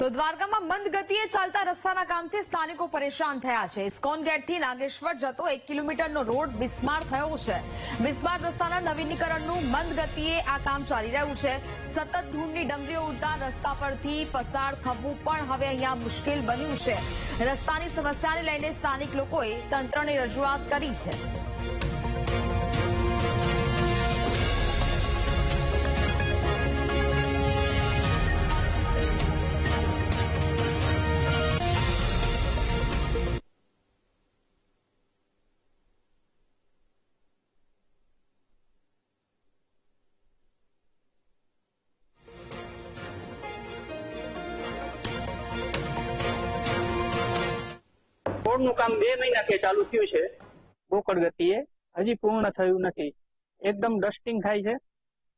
તો દ્વારકામાં મંદ ગતિએ ચાલતા રસ્તાના કામથી સ્થાનિકો પરેશાન થયા છે। ઇસ્કોન ગેટથી નાગેશ્વર જતો 1 કિલોમીટરનો રોડ બિસ્માર થયો છે। બિસ્માર રસ્તાના નવીનીકરણનું મંદ ગતિએ આ કામ ચાલી રહ્યું છે। સતત ધૂળની ડમરીઓ ઉડતા રસ્તા પરથી પસાર થવું પણ હવે અહીંયા મુશ્કેલ બન્યું છે। રસ્તાની સમસ્યાને લઈને સ્થાનિક લોકોએ તંત્રને રજૂઆત કરી છે। રોડનું કામ 2 મહિનાથી ચાલુ થયું છે। રોકડ ગતિએ હજી પૂર્ણ થયું નથી। એકદમ ડસ્ટિંગ થાય છે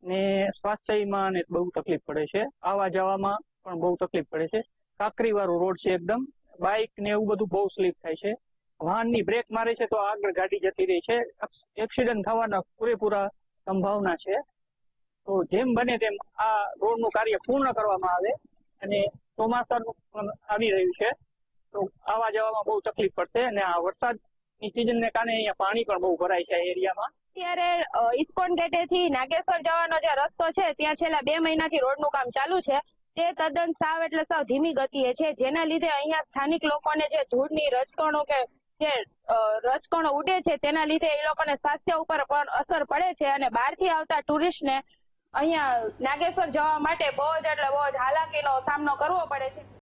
ને સ્વાસ્થ્યમાં ને બહુ તકલીફ પડે છે। આવવા જવામાં પણ બહુ તકલીફ પડે છે। કાંકરી વાળો રોડ છે એકદમ, બાઇક ને એવું બધું બહુ સ્લીપ થાય છે। વાહનની બ્રેક મારે છે તો આગળ ગાડી જતી રહી છે। એક્સિડન્ટ થવાના પૂરેપૂરા સંભાવના છે। તો જેમ બને તેમ આ રોડનું કાર્ય પૂર્ણ કરવામાં આવે અને ચોમાસાનું પણ આવી રહ્યું છે તો આવવા જવામાં બહુ તકલીફ પડશે અને આ વરસાદની સિઝનને કારણે અહીંયા પાણી પણ બહુ ભરાય છે આ એરિયામાં। અત્યારે ઇસ્કોન ગેટેથી નાગેશ્વર જવાનો જે રસ્તો છે ત્યાં છેલ્લા 2 મહિનાથી રોડનું કામ ચાલુ છે। તે તદ્દન સાવ એટલે સાવ ધીમી ગતિએ છે, જેના લીધે અહીંયા સ્થાનિક લોકોને જે ધૂળની રજકણો કે જે રજકણો ઉડે છે તેના લીધે એ લોકોને સ્વાસ્થ્ય ઉપર પણ અસર પડે છે અને બહારથી આવતા ટુરિસ્ટને અહીંયા નાગેશ્વર જવા માટે બહુ જ એટલે બહુ જ હાલાકીનો સામનો કરવો પડે છે।